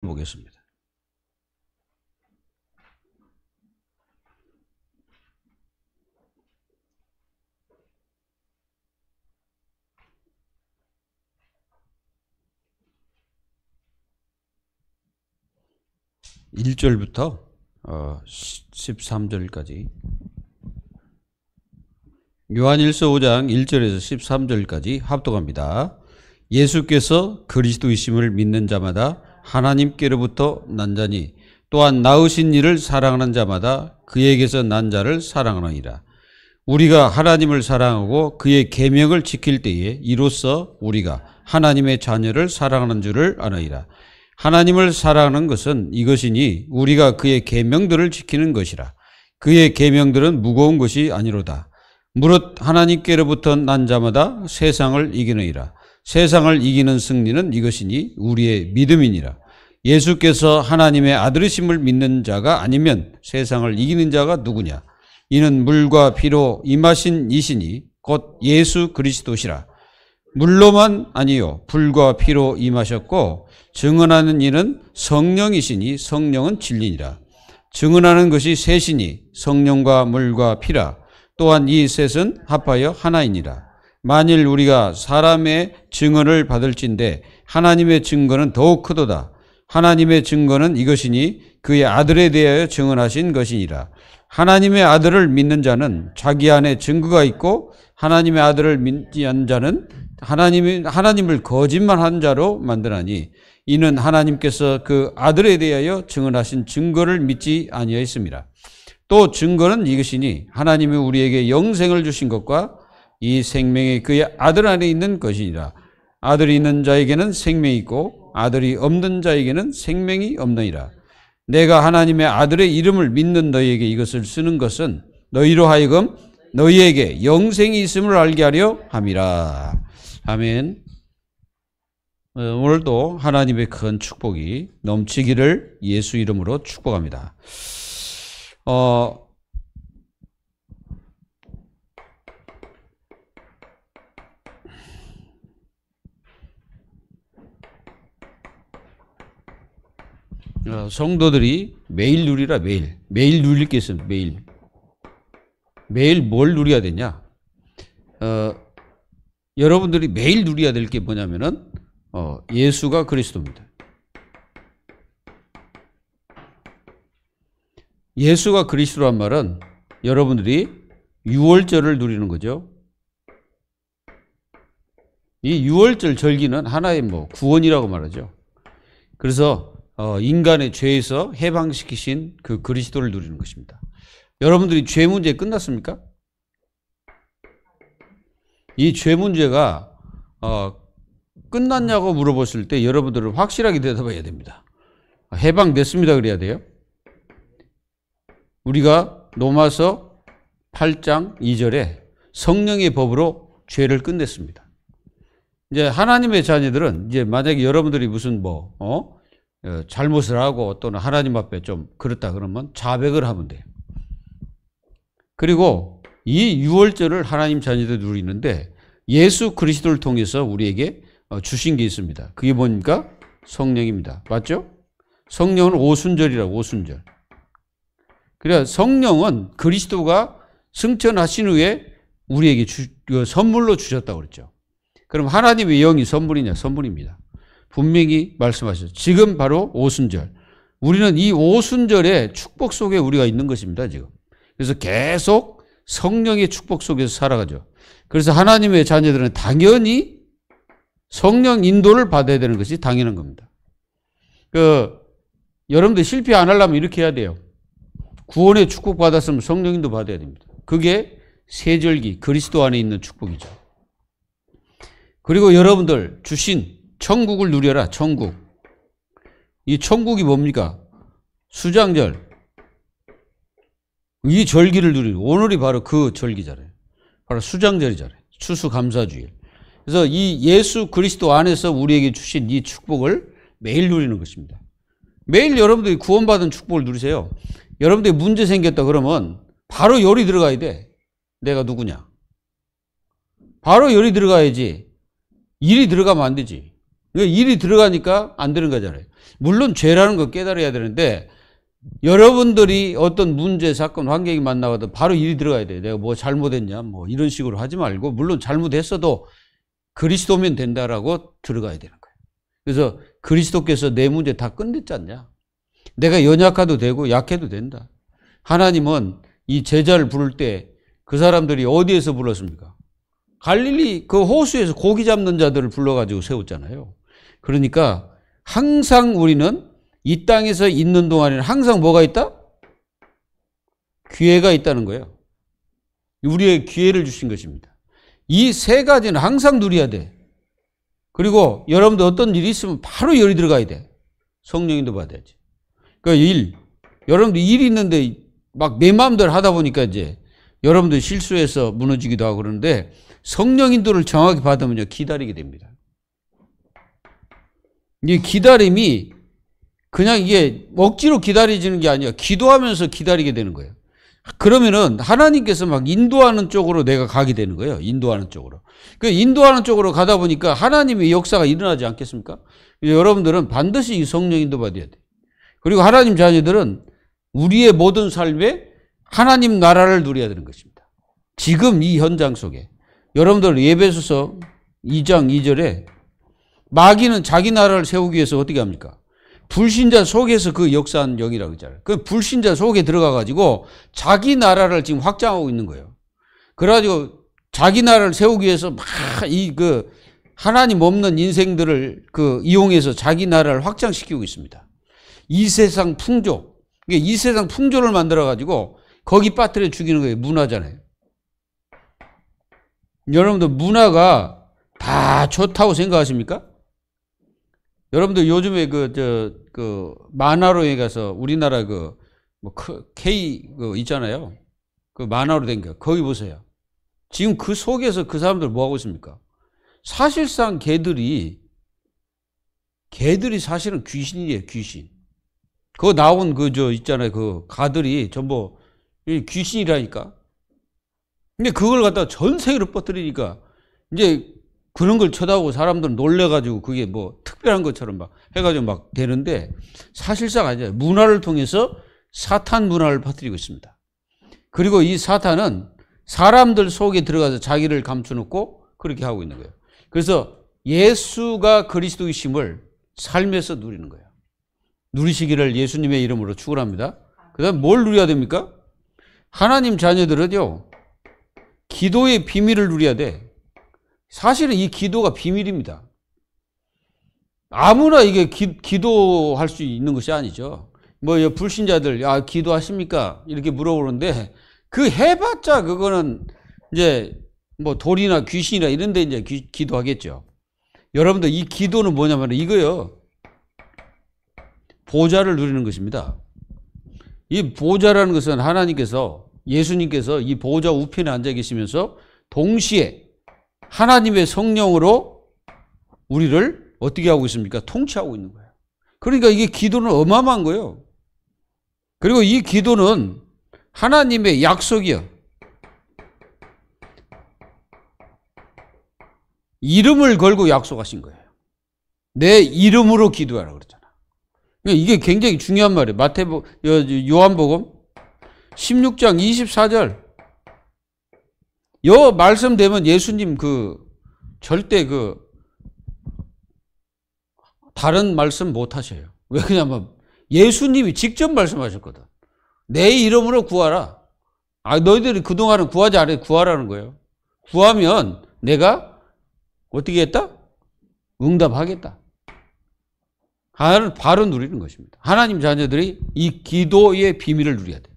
보겠습니다. (1절부터) 13절까지 요한일서 5장 1절에서 13절까지 합독합니다. 예수께서 그리스도이심을 믿는 자마다 하나님께로부터 난 자니 또한 낳으신 이를 사랑하는 자마다 그에게서 난 자를 사랑하느니라. 우리가 하나님을 사랑하고 그의 계명을 지킬 때에 이로써 우리가 하나님의 자녀를 사랑하는 줄을 아느니라. 하나님을 사랑하는 것은 이것이니 우리가 그의 계명들을 지키는 것이라. 그의 계명들은 무거운 것이 아니로다. 무릇 하나님께로부터 난 자마다 세상을 이기느니라. 세상을 이기는 승리는 이것이니 우리의 믿음이니라. 예수께서 하나님의 아들이심을 믿는 자가 아니면 세상을 이기는 자가 누구냐? 이는 물과 피로 임하신 이시니 곧 예수 그리스도시라. 물로만 아니요 불과 피로 임하셨고 증언하는 이는 성령이시니 성령은 진리니라. 증언하는 것이 셋이니 성령과 물과 피라. 또한 이 셋은 합하여 하나이니라. 만일 우리가 사람의 증언을 받을진대 하나님의 증거는 더욱 크도다. 하나님의 증거는 이것이니 그의 아들에 대하여 증언하신 것이니라. 하나님의 아들을 믿는 자는 자기 안에 증거가 있고 하나님의 아들을 믿지 않는 자는 하나님을 거짓말한 자로 만드나니 이는 하나님께서 그 아들에 대하여 증언하신 증거를 믿지 아니하였습니다. 또 증거는 이것이니 하나님이 우리에게 영생을 주신 것과 이 생명이 그의 아들 안에 있는 것이니라. 아들이 있는 자에게는 생명이 있고 아들이 없는 자에게는 생명이 없느니라. 내가 하나님의 아들의 이름을 믿는 너희에게 이것을 쓰는 것은 너희로 하여금 너희에게 영생이 있음을 알게 하려 함이라. 아멘. 오늘도 하나님의 큰 축복이 넘치기를 예수 이름으로 축복합니다. 성도들이 매일 누리라. 매일 누릴 게 있어요. 매일 뭘 누려야 되냐? 여러분들이 매일 누려야 될 게 뭐냐면은 예수가 그리스도입니다. 예수가 그리스도란 말은 여러분들이 유월절을 누리는 거죠. 이 유월절 절기는 하나의 구원이라고 말하죠. 그래서 인간의 죄에서 해방시키신 그 그리스도를 누리는 것입니다. 여러분들이 죄 문제 끝났습니까? 이 죄 문제가 끝났냐고 물어봤을 때 여러분들은 확실하게 대답해야 됩니다. 해방됐습니다 그래야 돼요. 우리가 로마서 8장 2절에 성령의 법으로 죄를 끝냈습니다. 이제 하나님의 자녀들은 이제 만약에 여러분들이 무슨 잘못을 하고 또는 하나님 앞에 좀 그렇다 그러면 자백을 하면 돼요. 그리고 이 유월절을 하나님 자녀들이 누리는데 예수 그리스도를 통해서 우리에게 주신 게 있습니다. 그게 뭡니까? 성령입니다. 맞죠? 성령은 오순절이라고, 오순절. 그래야 성령은 그리스도가 승천하신 후에 우리에게 선물로 주셨다고 그랬죠. 그럼 하나님의 영이 선물이냐? 선물입니다. 분명히 말씀하셨죠. 지금 바로 오순절. 우리는 이 오순절의 축복 속에 우리가 있는 것입니다. 지금. 그래서 계속 성령의 축복 속에서 살아가죠. 그래서 하나님의 자녀들은 당연히 성령 인도를 받아야 되는 것이 당연한 겁니다. 여러분들 실패 안 하려면 이렇게 해야 돼요. 구원의 축복 받았으면 성령 인도 받아야 됩니다. 그게 세절기 그리스도 안에 있는 축복이죠. 그리고 여러분들 주신 천국을 누려라. 천국. 이 천국이 뭡니까? 수장절. 이 절기를 누리고 오늘이 바로 그 절기잖아요. 바로 수장절이잖아요. 추수감사주일. 그래서 이 예수 그리스도 안에서 우리에게 주신 이 축복을 매일 누리는 것입니다. 매일 여러분들이 구원받은 축복을 누리세요. 여러분들이 문제 생겼다 그러면 바로 열이 들어가야 돼. 내가 누구냐. 바로 열이 들어가야지. 일이 들어가면 안 되지. 일이 들어가니까 안 되는 거잖아요. 물론 죄라는 거 깨달아야 되는데 여러분들이 어떤 문제, 사건, 환경이 만나거든 바로 일이 들어가야 돼. 내가 뭐 잘못했냐 뭐 이런 식으로 하지 말고 물론 잘못했어도 그리스도면 된다라고 들어가야 되는 거예요. 그래서 그리스도께서 내 문제 다 끝냈지 않냐. 내가 연약해도 되고 약해도 된다. 하나님은 이 제자를 부를 때 그 사람들이 어디에서 불렀습니까? 갈릴리 그 호수에서 고기 잡는 자들을 불러가지고 세웠잖아요. 그러니까 항상 우리는 이 땅에서 있는 동안에는 항상 뭐가 있다? 기회가 있다는 거예요. 우리의 기회를 주신 것입니다. 이 세 가지는 항상 누려야 돼. 그리고 여러분들 어떤 일이 있으면 바로 열이 들어가야 돼. 성령님도 받아야지. 그러니까 여러분들 일이 있는데 막 내 마음대로 하다 보니까 이제 여러분들 실수해서 무너지기도 하고 그러는데 성령 인도를 정확히 받으면요 기다리게 됩니다. 이 기다림이 그냥 이게 억지로 기다려지는 게 아니라 기도하면서 기다리게 되는 거예요. 그러면은 하나님께서 막 인도하는 쪽으로 내가 가게 되는 거예요. 인도하는 쪽으로. 그 인도하는 쪽으로 가다 보니까 하나님의 역사가 일어나지 않겠습니까? 여러분들은 반드시 이 성령 인도 받아야 돼. 그리고 하나님 자녀들은 우리의 모든 삶에 하나님 나라를 누려야 되는 것입니다. 지금 이 현장 속에 여러분들 에베소서 2장 2절에 마귀는 자기 나라를 세우기 위해서 어떻게 합니까? 불신자 속에서 그 역사한 영이라고 했잖아요. 그 불신자 속에 들어가가지고 자기 나라를 지금 확장하고 있는 거예요. 그래가지고 자기 나라를 세우기 위해서 막 하나님 없는 인생들을 이용해서 자기 나라를 확장시키고 있습니다. 이 세상 풍조, 이 세상 풍조를 만들어가지고 거기 빠뜨려 죽이는 거예요. 문화잖아요. 여러분들 문화가 다 좋다고 생각하십니까? 여러분들 요즘에 만화로에 가서 우리나라 K 있잖아요. 그 만화로 된 거. 거기 보세요. 지금 그 속에서 그 사람들 뭐 하고 있습니까? 사실상 걔들이 사실은 귀신이에요, 귀신. 그거 나온 있잖아요. 그 가들이 전부 귀신이라니까. 근데 그걸 갖다가 전 세계로 뻗뜨리니까 이제 그런 걸 쳐다보고 사람들은 놀래가지고 그게 뭐 특별한 것처럼 막 해가지고 막 되는데 사실상 아니에요. 문화를 통해서 사탄 문화를 퍼뜨리고 있습니다. 그리고 이 사탄은 사람들 속에 들어가서 자기를 감춰놓고 그렇게 하고 있는 거예요. 그래서 예수가 그리스도이심을 삶에서 누리는 거예요. 누리시기를 예수님의 이름으로 축원합니다. 그 다음 뭘 누려야 됩니까? 하나님 자녀들은요, 기도의 비밀을 누려야 돼. 사실은 이 기도가 비밀입니다. 아무나 이게 기도할 수 있는 것이 아니죠. 불신자들, 기도하십니까? 이렇게 물어보는데, 해봤자 그거는 이제 돌이나 귀신이나 이런 데 이제 기도하겠죠. 여러분들 이 기도는 뭐냐면 이거요. 보좌를 누리는 것입니다. 이 보좌라는 것은 하나님께서, 예수님께서 이 보좌 우편에 앉아 계시면서 동시에 하나님의 성령으로 우리를 어떻게 하고 있습니까? 통치하고 있는 거예요. 그러니까 이게 기도는 어마어마한 거예요. 그리고 이 기도는 하나님의 약속이요. 이름을 걸고 약속하신 거예요. 내 이름으로 기도하라고 그랬잖아. 이게 굉장히 중요한 말이에요. 요한복음 16장 24절. 요 말씀 되면 예수님 절대 다른 말씀 못 하셔요. 왜냐면 예수님이 직접 말씀하셨거든. 내 이름으로 구하라. 너희들이 그동안은 구하지 않아요. 구하라는 거예요. 구하면 내가 어떻게 했다? 응답하겠다. 바로 누리는 것입니다. 하나님 자녀들이 이 기도의 비밀을 누려야 돼요.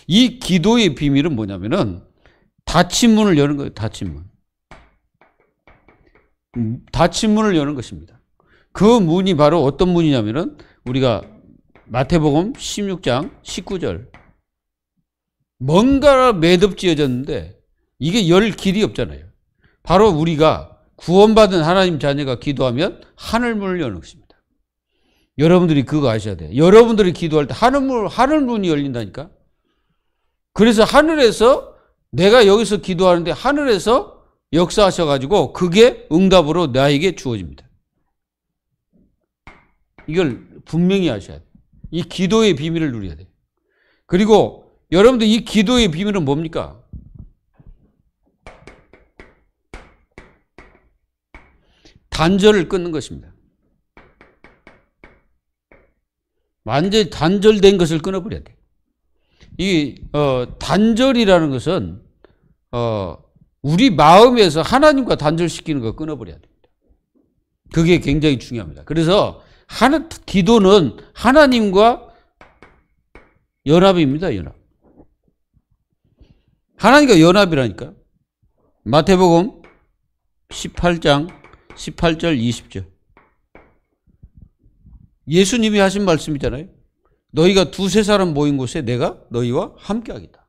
이 기도의 비밀은 뭐냐면은 닫힌 문을 여는 거예요. 닫힌 문. 닫힌 문을 여는 것입니다. 그 문이 바로 어떤 문이냐면은 우리가 마태복음 16장 19절. 뭔가 매듭지어졌는데 이게 열 길이 없잖아요. 바로 우리가 구원받은 하나님 자녀가 기도하면 하늘문을 여는 것입니다. 여러분들이 그거 아셔야 돼요. 여러분들이 기도할 때 하늘문이 열린다니까. 그래서 하늘에서 내가 여기서 기도하는데 하늘에서 역사하셔가지고 그게 응답으로 나에게 주어집니다. 이걸 분명히 아셔야 돼요. 이 기도의 비밀을 누려야 돼요. 그리고 여러분들 이 기도의 비밀은 뭡니까? 단절을 끊는 것입니다. 완전히 단절된 것을 끊어버려야 돼요. 이 단절이라는 것은 우리 마음에서 하나님과 단절시키는 거 끊어버려야 됩니다. 그게 굉장히 중요합니다. 그래서 기도는 하나님과 연합입니다. 연합. 하나님과 연합이라니까. 마태복음 18장 18절 20절. 예수님이 하신 말씀이잖아요. 너희가 두세 사람 모인 곳에 내가 너희와 함께하겠다.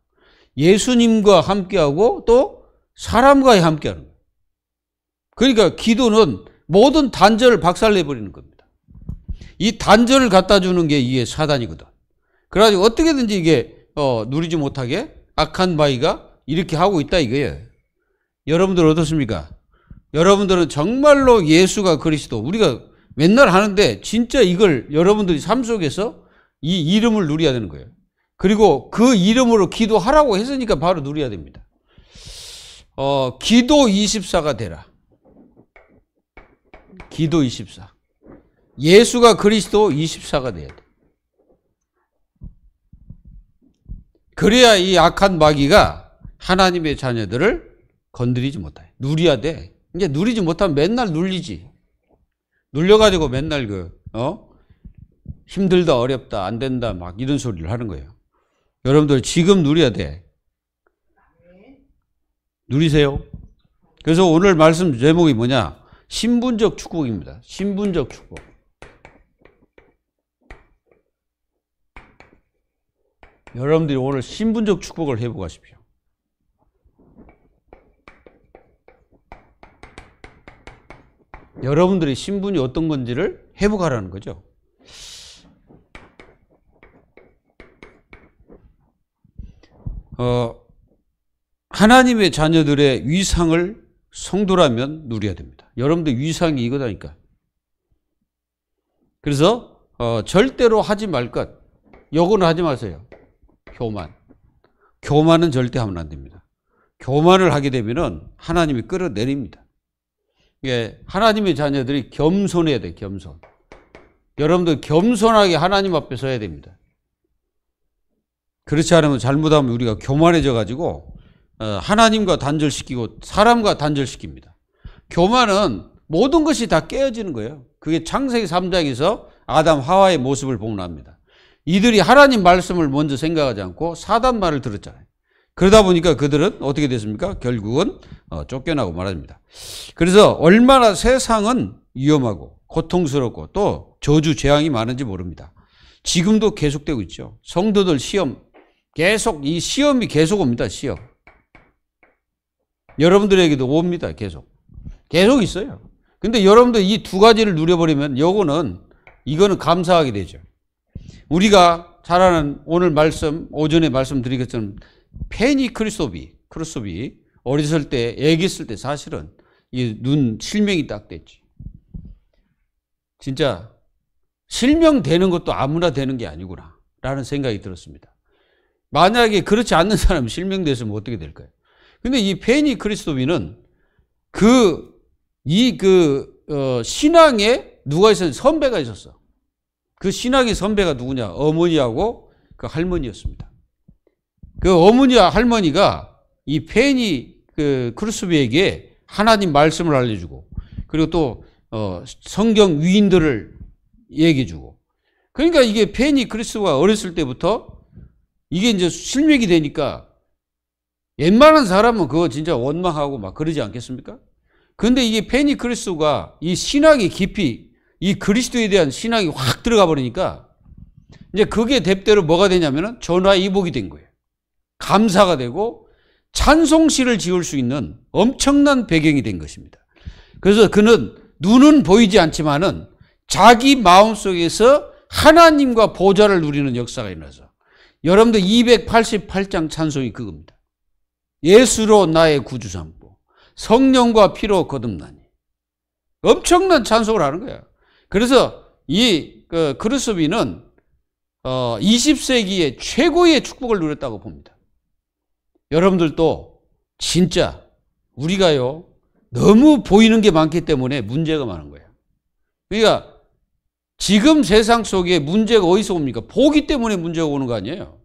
예수님과 함께하고 또 사람과 함께하는 거예요. 그러니까 기도는 모든 단절을 박살내버리는 겁니다. 이 단절을 갖다 주는 게 이게 사단이거든. 그래가지고 어떻게든지 이게 누리지 못하게 악한 바위가 이렇게 하고 있다 이거예요. 여러분들 어떻습니까? 여러분들은 정말로 예수가 그리스도, 우리가 맨날 하는데 진짜 이걸 여러분들이 삶 속에서 이 이름을 누려야 되는 거예요. 그리고 그 이름으로 기도하라고 했으니까 바로 누려야 됩니다. 기도 24가 되라. 기도 24. 예수가 그리스도 24가 돼야 돼. 그래야 이 악한 마귀가 하나님의 자녀들을 건드리지 못해. 누려야 돼. 이제 누리지 못하면 맨날 눌리지. 눌려가지고 맨날 힘들다, 어렵다, 안 된다, 막 이런 소리를 하는 거예요. 여러분들 지금 누려야 돼. 누리세요. 그래서 오늘 말씀 제목이 뭐냐? 신분적 축복입니다. 신분적 축복. 여러분들이 오늘 신분적 축복을 해보고 가십시오. 여러분들의 신분이 어떤 건지를 회복하라는 거죠. 하나님의 자녀들의 위상을 성도라면 누려야 됩니다. 여러분들 위상이 이거다니까. 그래서 절대로 하지 말 것. 요거는 하지 마세요. 교만. 교만은 절대 하면 안 됩니다. 교만을 하게 되면은 하나님이 끌어내립니다. 예, 하나님의 자녀들이 겸손해야 돼, 겸손. 여러분들 겸손하게 하나님 앞에 서야 됩니다. 그렇지 않으면 잘못하면 우리가 교만해져 가지고 하나님과 단절시키고 사람과 단절시킵니다. 교만은 모든 것이 다 깨어지는 거예요. 그게 창세기 3장에서 아담 하와의 모습을 복납니다. 이들이 하나님 말씀을 먼저 생각하지 않고 사단 말을 들었잖아요. 그러다 보니까 그들은 어떻게 됐습니까? 결국은 쫓겨나고 말합니다. 그래서 얼마나 세상은 위험하고 고통스럽고 또 저주 재앙이 많은지 모릅니다. 지금도 계속되고 있죠. 성도들 시험 계속, 이 시험이 계속 옵니다. 시험. 여러분들에게도 옵니다. 계속 있어요. 근데 여러분들 이 두 가지를 누려버리면 이거는 감사하게 되죠. 우리가 잘 아는 오늘 말씀, 오전에 말씀드린 것처럼 페니크리소비 어렸을 때, 애기 있을 때 사실은 이 눈 실명이 딱 됐지. 진짜 실명되는 것도 아무나 되는 게 아니구나 라는 생각이 들었습니다. 만약에 그렇지 않는 사람이 실명됐으면 어떻게 될까요? 근데 이 페니크리스토비는 신앙에 누가 있었는지 선배가 있었어. 그 신앙의 선배가 누구냐? 어머니하고 그 할머니였습니다. 그 어머니와 할머니가 이 크리스토비에게 하나님 말씀을 알려주고, 그리고 또 성경 위인들을 얘기해주고. 그러니까 이게 크리스토가 어렸을 때부터 이게 이제 실명이 되니까 웬만한 사람은 그거 진짜 원망하고 막 그러지 않겠습니까? 근데 이게 크리스토가 이 신앙이 깊이, 이 그리스도에 대한 신앙이 확 들어가 버리니까 이제 그게 대대로 뭐가 되냐면은 전화위복이 된 거예요. 감사가 되고 찬송시를 지을 수 있는 엄청난 배경이 된 것입니다. 그래서 그는 눈은 보이지 않지만은 자기 마음속에서 하나님과 보좌를 누리는 역사가 일어나서, 여러분들 288장 찬송이 그겁니다. 예수로 나의 구주 삼고 성령과 피로 거듭나니. 엄청난 찬송을 하는 거야. 그래서 이 크루스비는 20세기의 최고의 축복을 누렸다고 봅니다. 여러분들도 진짜 우리가요 너무 보이는 게 많기 때문에 문제가 많은 거예요. 그러니까 지금 세상 속에 문제가 어디서 옵니까? 보기 때문에 문제가 오는 거 아니에요.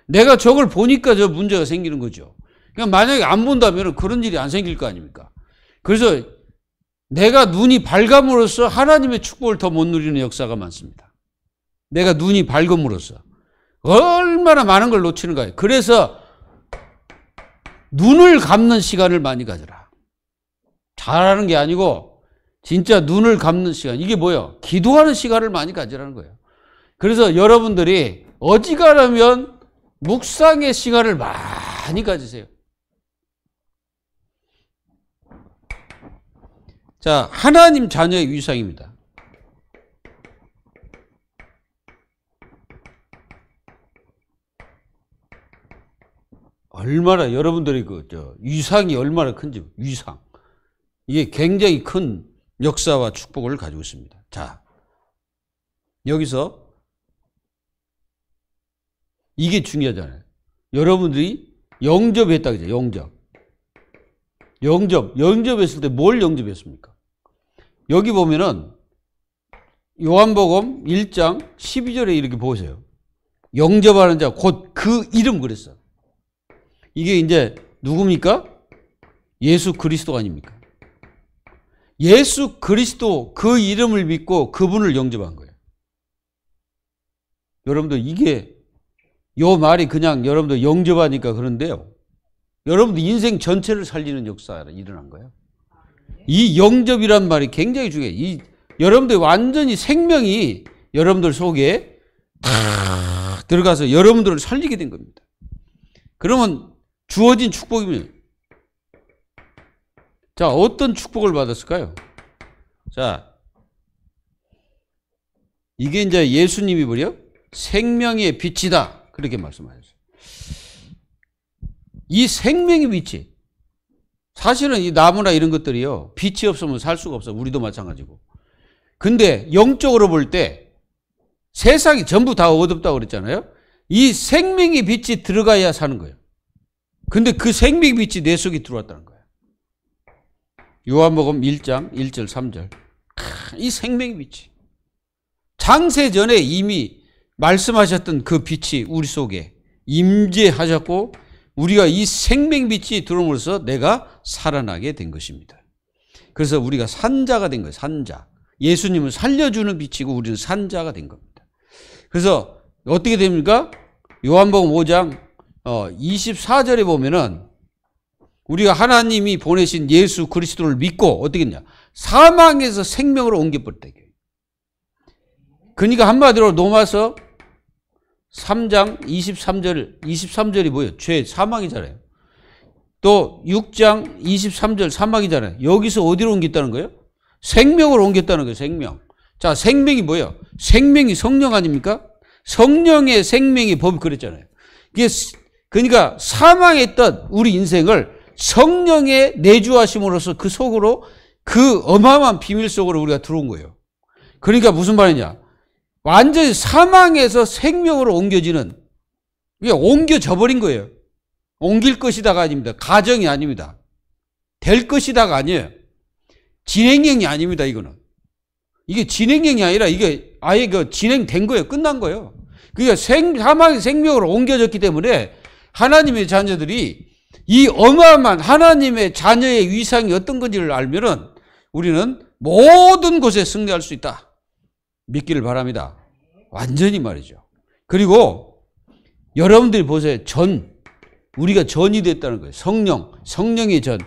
내가 저걸 보니까 저 문제가 생기는 거죠. 그러니까 만약에 안 본다면 그런 일이 안 생길 거 아닙니까? 그래서 내가 눈이 밝음으로써 하나님의 축복을 더 못 누리는 역사가 많습니다. 내가 눈이 밝음으로써 얼마나 많은 걸 놓치는 거예요. 그래서 눈을 감는 시간을 많이 가져라. 잘하는 게 아니고 진짜 눈을 감는 시간. 이게 뭐예요? 기도하는 시간을 많이 가지라는 거예요. 그래서 여러분들이 어지간하면 묵상의 시간을 많이 가지세요. 자, 하나님 자녀의 위상입니다. 얼마나 여러분들이 위상이 얼마나 큰지, 위상. 이게 굉장히 큰 역사와 축복을 가지고 있습니다. 자, 여기서 이게 중요하잖아요. 여러분들이 영접했다 그죠? 영접했을 때 뭘 영접했습니까? 여기 보면은 요한복음 1장 12절에 이렇게 보세요. 영접하는 자 곧 그 이름 그랬어. 이게 이제 누굽니까? 예수 그리스도 아닙니까? 예수 그리스도 그 이름을 믿고 그분을 영접한 거예요. 여러분들 이게 요 말이 그냥 여러분들 영접하니까 그런데요. 여러분들 인생 전체를 살리는 역사가 일어난 거예요. 이 영접이란 말이 굉장히 중요해요. 여러분들 완전히 생명이 여러분들 속에 탁 들어가서 여러분들을 살리게 된 겁니다. 그러면 주어진 축복이면 자, 어떤 축복을 받았을까요? 자, 이게 이제 예수님이 뭐래요? 생명의 빛이다. 그렇게 말씀하셨어요. 이 생명의 빛이 사실은 이 나무나 이런 것들이요. 빛이 없으면 살 수가 없어. 우리도 마찬가지고. 근데 영적으로 볼 때 세상이 전부 다 어둡다고 그랬잖아요. 이 생명의 빛이 들어가야 사는 거예요. 근데 그 생명의 빛이 내 속에 들어왔다는 거예요. 요한복음 1장 1절 3절. 이 생명의 빛이 창세 전에 이미 말씀하셨던 그 빛이 우리 속에 임재하셨고 우리가 이 생명빛이 들어옴으로써 내가 살아나게 된 것입니다. 그래서 우리가 산자가 된 거예요. 산자. 예수님은 살려주는 빛이고 우리는 산자가 된 겁니다. 그래서 어떻게 됩니까? 요한복음 5장 24절에 보면은 우리가 하나님이 보내신 예수 그리스도를 믿고 어떻게 했냐? 사망에서 생명으로 옮겨버렸다. 그러니까 한마디로 로마서 3장 23절이 뭐예요? 죄, 사망이잖아요. 또 6장 23절 사망이잖아요. 여기서 어디로 옮겼다는 거예요? 생명으로 옮겼다는 거예요. 생명. 자, 생명이 뭐예요? 생명이 성령 아닙니까? 성령의 생명의 법이 그랬잖아요. 이게 그러니까 사망했던 우리 인생을 성령의 내주하심으로써 그 속으로 그 어마어마한 비밀 속으로 우리가 들어온 거예요. 그러니까 무슨 말이냐? 완전히 사망에서 생명으로 옮겨지는, 이게 옮겨져 버린 거예요. 옮길 것이다가 아닙니다. 가정이 아닙니다. 될 것이다가 아니에요. 진행형이 아닙니다, 이거는. 이게 진행형이 아니라 이게 아예 그 진행된 거예요. 끝난 거예요. 그러니까 사망의 생명으로 옮겨졌기 때문에 하나님의 자녀들이 이 어마어마한 하나님의 자녀의 위상이 어떤 건지를 알면은 우리는 모든 곳에 승리할 수 있다. 믿기를 바랍니다. 완전히 말이죠. 그리고 여러분들이 보세요. 우리가 전이 됐다는 거예요. 성령의 전.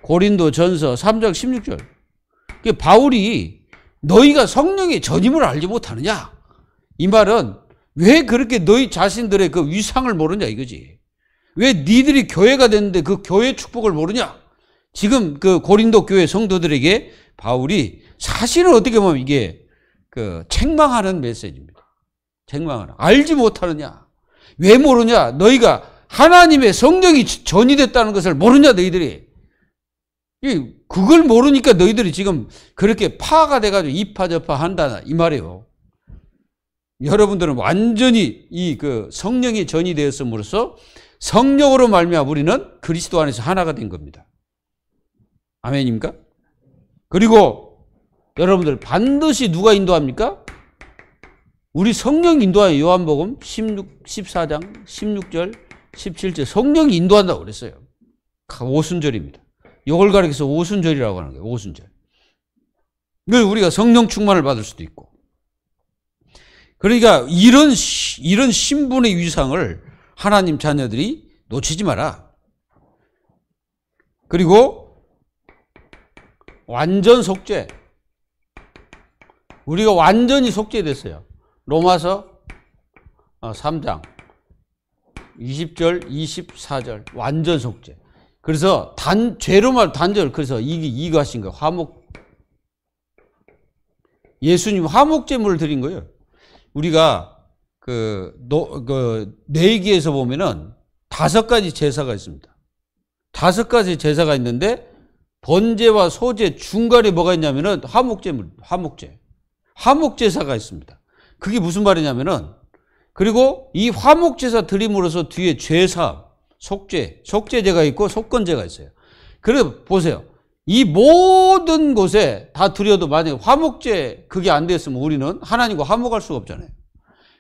고린도 전서 3장 16절. 바울이 너희가 성령의 전임을 알지 못하느냐? 이 말은 왜 그렇게 너희 자신들의 그 위상을 모르냐 이거지. 왜 니들이 교회가 됐는데 그 교회 축복을 모르냐? 지금 그 고린도 교회 성도들에게 바울이 사실은 어떻게 보면 이게 그 책망하는 메시지입니다. 책망하는. 알지 못하느냐? 왜 모르냐? 너희가 하나님의 성령이 전이 됐다는 것을 모르냐 너희들이? 그걸 모르니까 너희들이 지금 그렇게 파가 돼가지고 이파저파 한다 이 말이에요. 여러분들은 완전히 이 그 성령이 전이 되었음으로써 성령으로 말미암아 우리는 그리스도 안에서 하나가 된 겁니다. 아멘입니까? 그리고 여러분들 반드시 누가 인도합니까? 우리 성령 인도하여 요한복음 14장 16절 17절 성령이 인도한다고 그랬어요. 오순절입니다. 이걸 가리켜서 오순절이라고 하는 거예요. 오순절. 우리가 성령 충만을 받을 수도 있고. 그러니까 이런 신분의 위상을 하나님 자녀들이 놓치지 마라. 그리고 완전 속죄. 우리가 완전히 속죄됐어요. 로마서 3장 20절 24절 완전 속죄. 그래서 죄로만 단절. 그래서 이거 하신 거예요. 예수님 화목제물을 드린 거예요. 우리가 뇌기에서 보면은 5가지 제사가 있습니다. 5가지 제사가 있는데 번제와 소제 중간에 뭐가 있냐면은 화목제사가 있습니다. 그게 무슨 말이냐면은 그리고 이 화목제사 드림으로써 뒤에 죄사, 속죄제가 있고 속건제가 있어요. 그래서 보세요. 이 모든 곳에 다 드려도 만약에 화목제 그게 안 됐으면 우리는 하나님과 화목할 수가 없잖아요.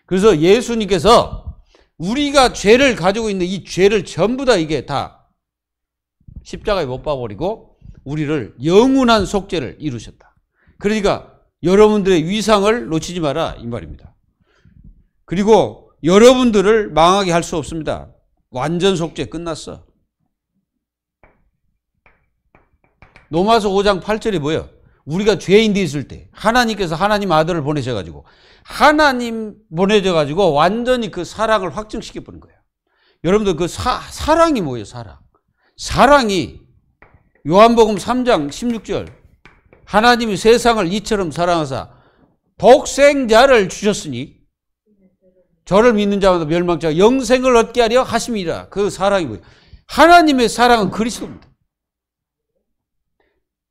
그래서 예수님께서 우리가 죄를 가지고 있는 이 죄를 전부 다 이게 다 십자가에 못 박아버리고 우리를 영원한 속죄를 이루셨다. 그러니까 여러분들의 위상을 놓치지 마라 이 말입니다. 그리고 여러분들을 망하게 할 수 없습니다. 완전 속죄 끝났어. 로마서 5장 8절이 뭐예요? 우리가 죄인돼 있을 때 하나님께서 하나님 아들을 보내셔가지고 완전히 그 사랑을 확증시켜 버린 거예요. 여러분들 그 사랑이 뭐예요? 사랑이 요한복음 3장 16절 하나님이 세상을 이처럼 사랑하사 독생자를 주셨으니 저를 믿는 자마다 멸망치 않고 영생을 얻게 하려 하심이라. 그 사랑이 뭐예요? 하나님의 사랑은 그리스도입니다.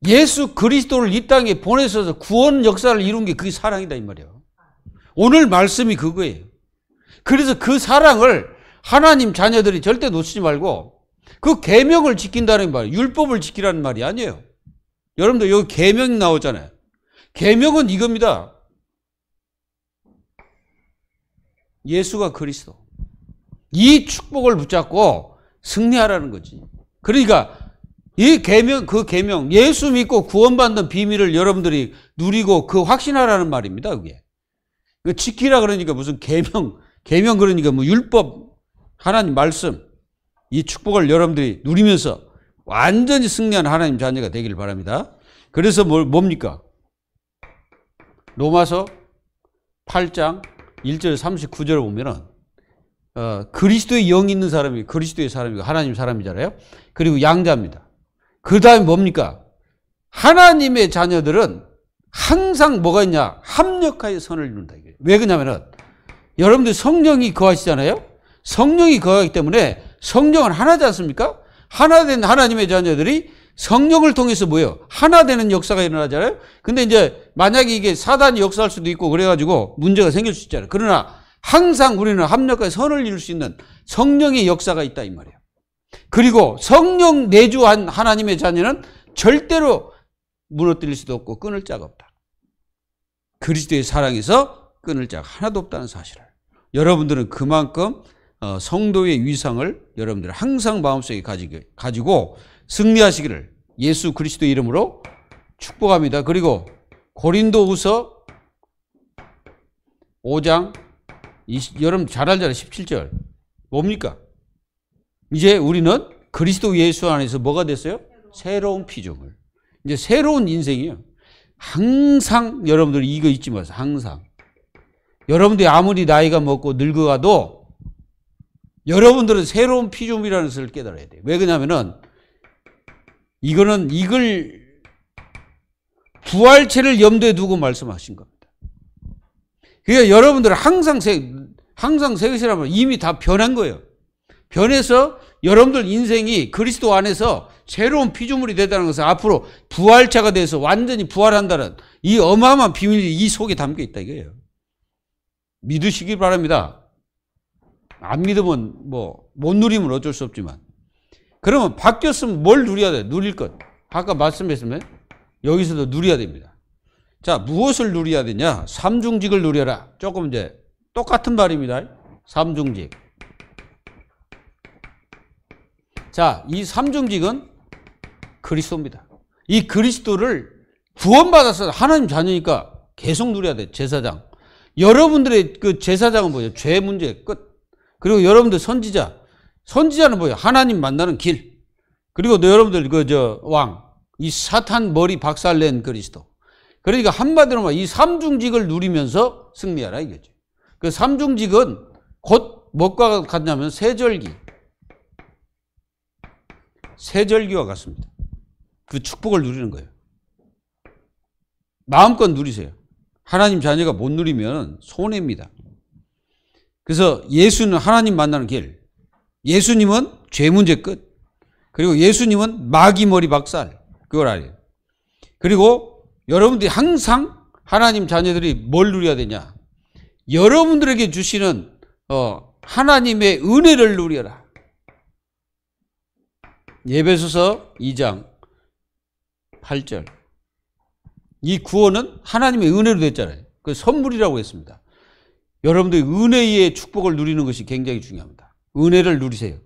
예수 그리스도를 이 땅에 보내셔서 구원 역사를 이룬 게 그게 사랑이다 이 말이에요. 오늘 말씀이 그거예요. 그래서 그 사랑을 하나님 자녀들이 절대 놓치지 말고 그 계명을 지킨다는 말이에요. 율법을 지키라는 말이 아니에요. 여러분들 여기 계명이 나오잖아요. 계명은 이겁니다. 예수가 그리스도. 이 축복을 붙잡고 승리하라는 거지. 그러니까 이 계명, 그 계명, 예수 믿고 구원받는 비밀을 여러분들이 누리고 그 확신하라는 말입니다, 그게. 그 지키라 그러니까 무슨 계명 그러니까 뭐 율법, 하나님 말씀, 이 축복을 여러분들이 누리면서 완전히 승리한 하나님 자녀가 되기를 바랍니다. 그래서 뭡니까? 로마서 8장 1절 39절을 보면은, 그리스도의 영이 있는 사람이 그리스도의 사람이고 하나님 사람이잖아요. 그리고 양자입니다. 그 다음에 뭡니까? 하나님의 자녀들은 항상 뭐가 있냐? 합력하여 선을 이룬다. 왜 그러냐면은 여러분들 성령이 거하시잖아요. 성령이 거하기 때문에 성령은 하나지 않습니까? 하나 된 하나님의 자녀들이 성령을 통해서 뭐예요? 하나 되는 역사가 일어나잖아요. 근데 이제 만약에 이게 사단이 역사할 수도 있고 그래가지고 문제가 생길 수 있잖아요. 그러나 항상 우리는 합력하여 선을 이룰 수 있는 성령의 역사가 있다 이 말이에요. 그리고 성령 내주한 하나님의 자녀는 절대로 무너뜨릴 수도 없고 끊을 자가 없다. 그리스도의 사랑에서 끊을 자가 하나도 없다는 사실을 여러분들은 그만큼 성도의 위상을 여러분들 항상 마음속에 가지고 승리하시기를 예수 그리스도의 이름으로 축복합니다. 그리고 고린도후서 5장 여러분 잘 알잖아요. 17절 뭡니까? 이제 우리는 그리스도 예수 안에서 뭐가 됐어요? 새로운 피조물. 이제 새로운 인생이에요. 항상 여러분들 이거 잊지 마세요. 항상. 여러분들이 아무리 나이가 먹고 늙어가도 여러분들은 새로운 피조물이라는 것을 깨달아야 돼요. 왜 그러냐면은 이걸 부활체를 염두에 두고 말씀하신 겁니다. 그러니까 여러분들은 항상 새것이라면 이미 다 변한 거예요. 변해서 여러분들 인생이 그리스도 안에서 새로운 피조물이 되다는 것은 앞으로 부활체가 돼서 완전히 부활한다는 이 어마어마한 비밀이 이 속에 담겨 있다 이거예요. 믿으시길 바랍니다. 안 믿으면 뭐 못 누리면 어쩔 수 없지만. 그러면 바뀌었으면 뭘 누려야 돼? 누릴 것. 아까 말씀했으면 여기서도 누려야 됩니다. 자, 무엇을 누려야 되냐? 삼중직을 누려라. 조금 이제 똑같은 말입니다. 삼중직. 자, 이 삼중직은 그리스도입니다. 이 그리스도를 구원받아서 하나님 자녀니까 계속 누려야 돼. 제사장. 여러분들의 그 제사장은 뭐예요? 죄 문제 끝. 그리고 여러분들 선지자. 선지자는 뭐예요? 하나님 만나는 길. 그리고 여러분들 왕. 이 사탄 머리 박살낸 그리스도. 그러니까 한마디로 말하면 이 삼중직을 누리면서 승리하라 이거죠. 그 삼중직은 곧 뭐가 같냐면 세절기. 세절기와 같습니다. 그 축복을 누리는 거예요. 마음껏 누리세요. 하나님 자녀가 못 누리면 손해입니다. 그래서 예수는 하나님 만나는 길. 예수님은 죄 문제 끝. 그리고 예수님은 마귀 머리 박살. 그걸 알아요. 그리고 여러분들이 항상 하나님 자녀들이 뭘 누려야 되냐. 여러분들에게 주시는 하나님의 은혜를 누려라. 에베소서 2장 8절. 이 구원은 하나님의 은혜로 됐잖아요. 그 선물이라고 했습니다. 여러분들이 은혜의 축복을 누리는 것이 굉장히 중요합니다. 은혜를 누리세요.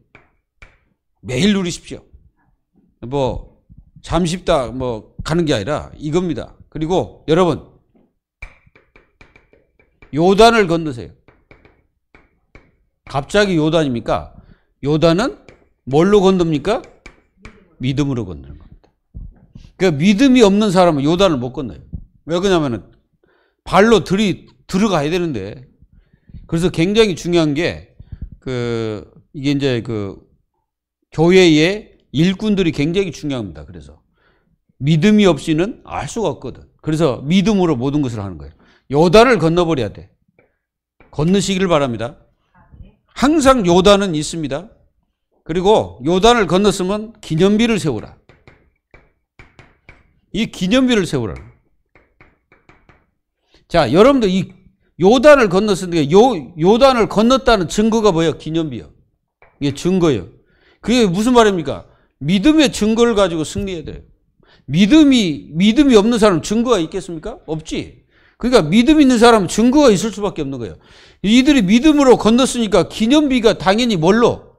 매일 누리십시오. 뭐 잠시 있다 뭐 가는 게 아니라 이겁니다. 그리고 여러분 요단을 건너세요. 갑자기 요단입니까? 요단은 뭘로 건넙니까? 믿음으로 건너는 겁니다. 그러니까 믿음이 없는 사람은 요단을 못 건너요. 왜 그러냐면은 발로 들어가야 되는데. 그래서 굉장히 중요한 게 이게 이제 교회의 일꾼들이 굉장히 중요합니다. 그래서 믿음이 없이는 알 수가 없거든. 그래서 믿음으로 모든 것을 하는 거예요. 요단을 건너버려야 돼. 건너시기를 바랍니다. 항상 요단은 있습니다. 그리고 요단을 건넜으면 기념비를 세우라. 이 기념비를 세우라. 자, 여러분들 이 요단을 건넜으니까 요단을 건넜다는 증거가 뭐예요? 기념비요. 이게 증거예요. 그게 무슨 말입니까? 믿음의 증거를 가지고 승리해야 돼요. 믿음이 없는 사람은 증거가 있겠습니까? 없지. 그러니까 믿음 있는 사람은 증거가 있을 수밖에 없는 거예요. 이들이 믿음으로 건넜으니까 기념비가 당연히 뭘로?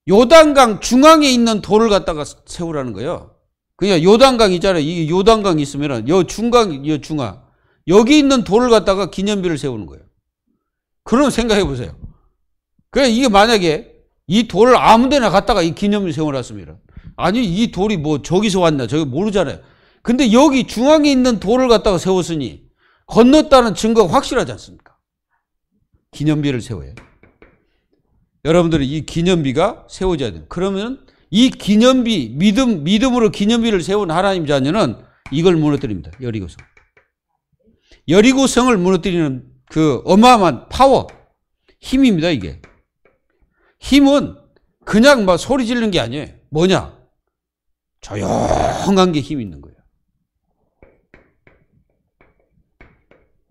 요단강 중앙에 있는 돌을 갖다가 세우라는 거예요. 그냥 요단강 있잖아요. 이 요단강 있으면은 요 중강, 요 중앙. 여기 있는 돌을 갖다가 기념비를 세우는 거예요. 그럼 생각해 보세요. 그래, 이게 만약에 이 돌을 아무 데나 갖다가 이 기념비 세워놨습니다. 아니, 이 돌이 뭐 저기서 왔나, 저기 모르잖아요. 근데 여기 중앙에 있는 돌을 갖다가 세웠으니 건넜다는 증거가 확실하지 않습니까? 기념비를 세워요. 여러분들이 이 기념비가 세워져야 돼요. 그러면 이 기념비, 믿음으로 기념비를 세운 하나님 자녀는 이걸 무너뜨립니다. 여리고성. 여리고성을 무너뜨리는 그 어마어마한 파워, 힘입니다, 이게. 힘은 그냥 막 소리 지르는 게 아니에요. 뭐냐? 조용한 게 힘이 있는 거예요.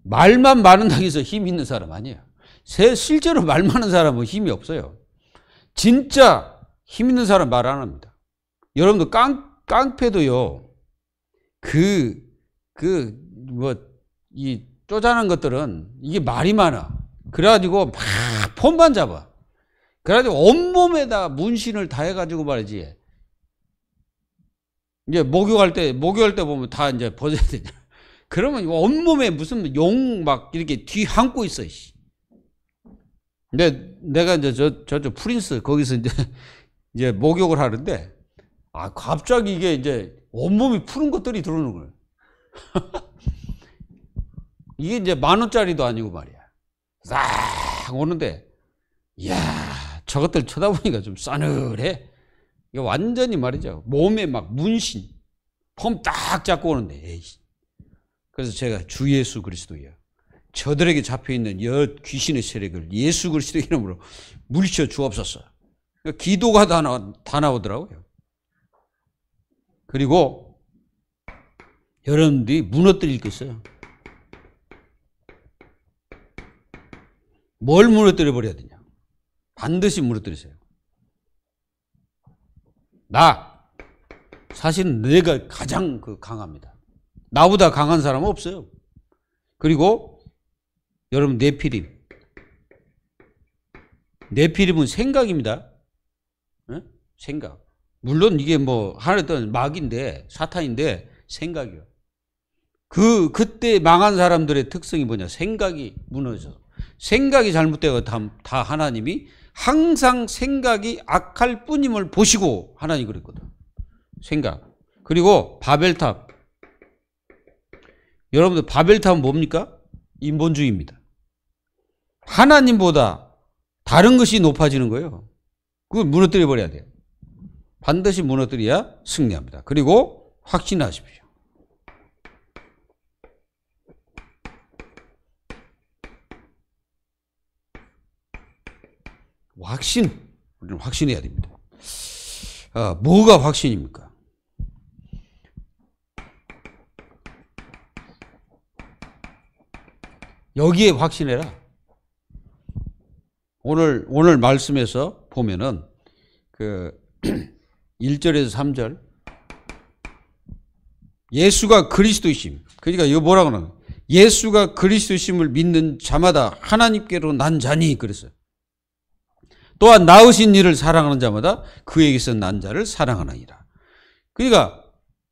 말만 많은다고 해서 힘이 있는 사람 아니에요. 실제로 말 많은 사람은 힘이 없어요. 진짜 힘 있는 사람 말 안 합니다. 여러분들 깡패도요, 이 쪼잔한 것들은 이게 말이 많아. 그래가지고 막 폰만 잡아. 그래가지고 온몸에다 문신을 다 해가지고 말이지. 이제 목욕할 때 보면 다 이제 벗어야 되잖아. 그러면 온몸에 무슨 용 막 이렇게 뒤 안고 있어. 근데 내가 이제 저쪽 프린스 거기서 이제 목욕을 하는데, 갑자기 이게 이제 온몸이 푸른 것들이 들어오는 거예요. 이게 이제 10,000원짜리도 아니고 말이야. 싹 오는데, 이야, 저것들 쳐다보니까 좀 싸늘해. 이게 완전히 말이죠. 몸에 막 문신, 폼 딱 잡고 오는데, 에이씨. 그래서 제가 주 예수 그리스도야. 저들에게 잡혀있는 귀신의 세력을 예수 그리스도의 이름으로 물리쳐 주옵소서. 기도가 다 나오더라고요. 그리고 여러분들이 무너뜨릴 게 있어요. 뭘 무너뜨려 버려야 되냐? 반드시 무너뜨리세요. 사실은 내가 가장 강합니다. 나보다 강한 사람은 없어요. 그리고 여러분 네피림은 생각입니다. 네? 생각. 물론 이게 뭐 하나의 어떤 막인데 사탄인데 생각이요. 그때 망한 사람들의 특성이 뭐냐? 생각이 무너져. 생각이 잘못되고 다 하나님이 항상 생각이 악할 뿐임을 보시고 하나님이 그랬거든. 생각. 그리고 바벨탑. 여러분들 바벨탑은 뭡니까? 인본주의입니다. 하나님보다 다른 것이 높아지는 거예요. 그걸 무너뜨려 버려야 돼요. 반드시 무너뜨려야 승리합니다. 그리고 확신하십시오. 우리는 확신해야 됩니다. 뭐가 확신입니까? 여기에 확신해라. 오늘 말씀에서 보면은 1절에서 3절 예수가 그리스도이심. 그러니까 이거 뭐라고 하나? 예수가 그리스도이심을 믿는 자마다 하나님께로 난 자니 그랬어요. 또한 낳으신 이를 사랑하는 자마다 그에게서 난 자를 사랑하나이다. 그러니까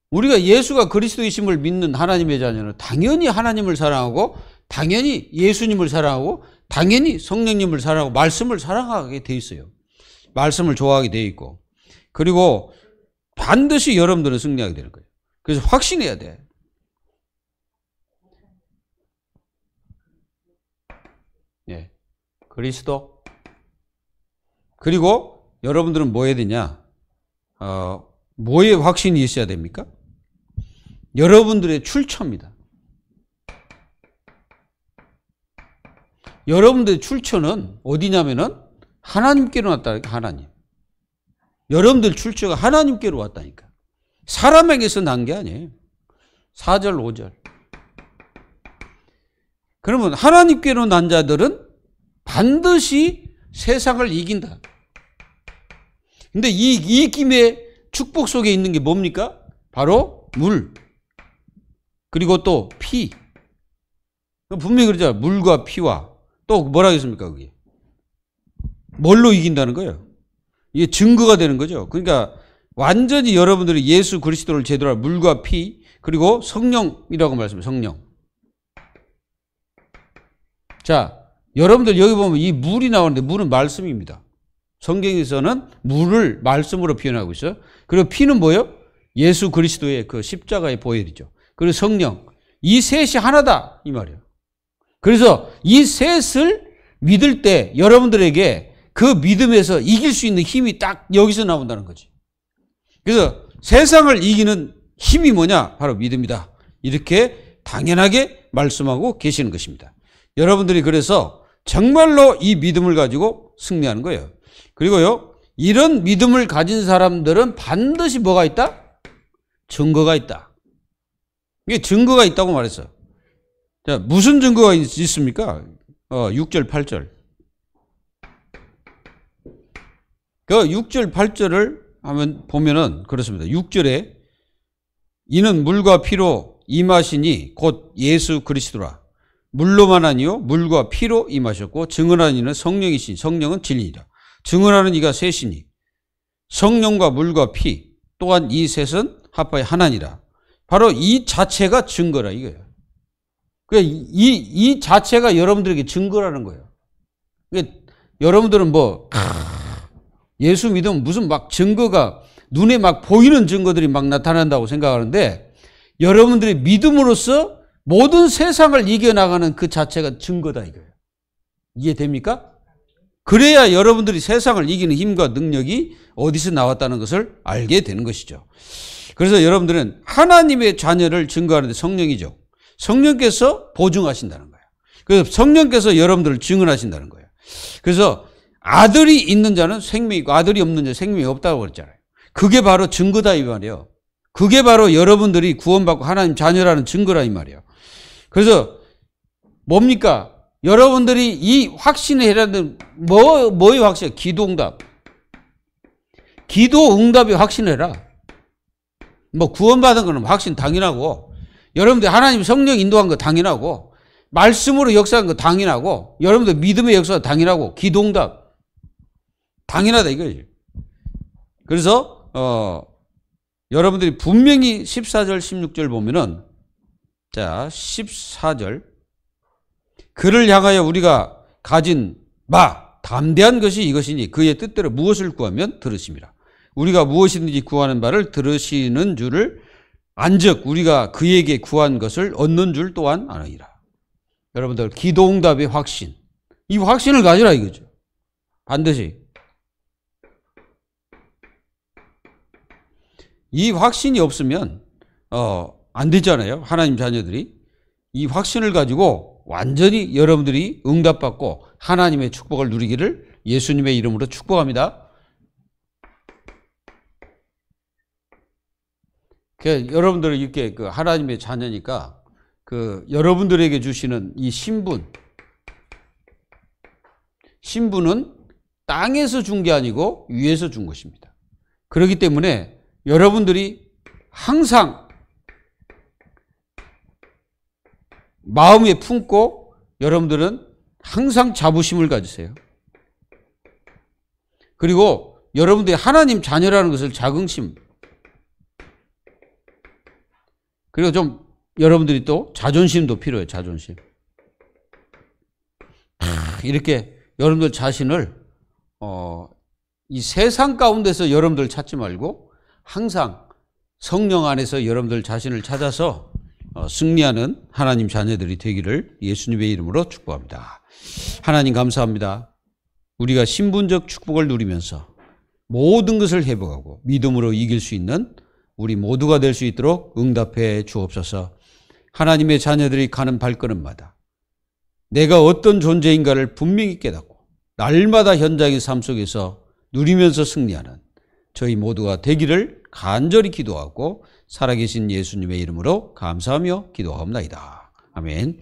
우리가 예수가 그리스도이심을 믿는 하나님의 자녀는 당연히 하나님을 사랑하고 당연히 예수님을 사랑하고 당연히 성령님을 사랑하고 말씀을 사랑하게 돼 있어요. 말씀을 좋아하게 돼 있고 그리고 반드시 여러분들은 승리하게 되는 거예요. 그래서 확신해야 돼. 예, 그리스도. 그리고 여러분들은 뭐 해야 되냐? 뭐에 확신이 있어야 됩니까? 여러분들의 출처입니다. 여러분들의 출처는 어디냐면은 하나님께로 왔다니까. 하나님. 여러분들 출처가 하나님께로 왔다니까. 사람에게서 난 게 아니에요. 4절 5절. 그러면 하나님께로 난 자들은 반드시 세상을 이긴다. 근데 이 김의 축복 속에 있는 게 뭡니까? 바로 물. 그리고 또 피. 분명히 그러죠. 물과 피와. 또 뭐라 했습니까? 그게. 뭘로 이긴다는 거예요? 이게 증거가 되는 거죠. 그러니까 완전히 여러분들이 예수 그리스도를 제대로 물과 피 그리고 성령이라고 말씀해요. 성령. 자, 여러분들 여기 보면 이 물이 나오는데 물은 말씀입니다. 성경에서는 물을 말씀으로 표현하고 있어요. 그리고 피는 뭐예요? 예수 그리스도의 그 십자가의 보혈이죠. 그리고 성령. 이 셋이 하나다 이 말이에요. 그래서 이 셋을 믿을 때 여러분들에게 그 믿음에서 이길 수 있는 힘이 딱 여기서 나온다는 거지. 그래서 세상을 이기는 힘이 뭐냐? 바로 믿음이다. 이렇게 당연하게 말씀하고 계시는 것입니다. 여러분들이 그래서 정말로 이 믿음을 가지고 승리하는 거예요. 그리고요, 이런 믿음을 가진 사람들은 반드시 뭐가 있다? 증거가 있다. 이게 증거가 있다고 말했어요. 자, 무슨 증거가 있습니까? 6절, 8절. 그 6절, 8절을 하면 보면은 그렇습니다. 6절에 이는 물과 피로 임하시니 곧 예수 그리스도라. 물로만 아니요 물과 피로 임하셨고 증언하는 이는 성령이시니 성령은 진리니라. 증언하는 이가 셋이니 성령과 물과 피 또한 이 셋은 합하여 하나니라. 바로 이 자체가 증거라 이거예요. 그러니까 이 자체가 여러분들에게 증거라는 거예요. 그러니까 여러분들은 뭐 예수 믿으면 무슨 막 증거가 눈에 막 보이는 증거들이 막 나타난다고 생각하는데 여러분들의 믿음으로써 모든 세상을 이겨나가는 그 자체가 증거다 이거예요. 이해됩니까? 그래야 여러분들이 세상을 이기는 힘과 능력이 어디서 나왔다는 것을 알게 되는 것이죠. 그래서 여러분들은 하나님의 자녀를 증거하는데 성령이죠. 성령께서 보증하신다는 거예요. 그래서 성령께서 여러분들을 증언하신다는 거예요. 그래서 아들이 있는 자는 생명이 있고 아들이 없는 자는 생명이 없다고 그랬잖아요. 그게 바로 증거다 이 말이에요. 그게 바로 여러분들이 구원받고 하나님 자녀라는 증거라 이 말이에요. 그래서 뭡니까? 여러분들이 이 확신을 해라는 뭐의 확신? 기도응답. 기도응답이 확신해라. 뭐 구원받은 거는 확신 당연하고, 여러분들 하나님 성령 인도한 거 당연하고, 말씀으로 역사한 거 당연하고, 여러분들 믿음의 역사 당연하고, 기도응답 당연하다 이거지. 그래서 여러분들이 분명히 14절 16절 보면은, 자 14절, 그를 향하여 우리가 가진 바 담대한 것이 이것이니 그의 뜻대로 무엇을 구하면 들으심이라. 우리가 무엇이든지 구하는 바를 들으시는 줄을 안즉 우리가 그에게 구한 것을 얻는 줄 또한 아느니라. 여러분들 기도응답의 확신, 이 확신을 가지라 이거죠. 반드시. 이 확신이 없으면 안 되잖아요. 하나님 자녀들이 이 확신을 가지고 완전히 여러분들이 응답받고 하나님의 축복을 누리기를 예수님의 이름으로 축복합니다. 여러분들은 이렇게 하나님의 자녀니까 여러분들에게 주시는 이 신분은 땅에서 준 게 아니고 위에서 준 것입니다. 그렇기 때문에 여러분들이 항상 마음에 품고 여러분들은 항상 자부심을 가지세요. 그리고 여러분들이 하나님 자녀라는 것을 자긍심, 그리고 좀 여러분들이 또 자존심도 필요해요. 자존심. 이렇게 여러분들 자신을 이 세상 가운데서 여러분들 찾지 말고 항상 성령 안에서 여러분들 자신을 찾아서 승리하는 하나님 자녀들이 되기를 예수님의 이름으로 축복합니다. 하나님 감사합니다. 우리가 신분적 축복을 누리면서 모든 것을 회복하고 믿음으로 이길 수 있는 우리 모두가 될 수 있도록 응답해 주옵소서. 하나님의 자녀들이 가는 발걸음마다 내가 어떤 존재인가를 분명히 깨닫고 날마다 현장의 삶 속에서 누리면서 승리하는 저희 모두가 되기를 간절히 기도하고 살아계신 예수님의 이름으로 감사하며 기도하옵나이다. 아멘.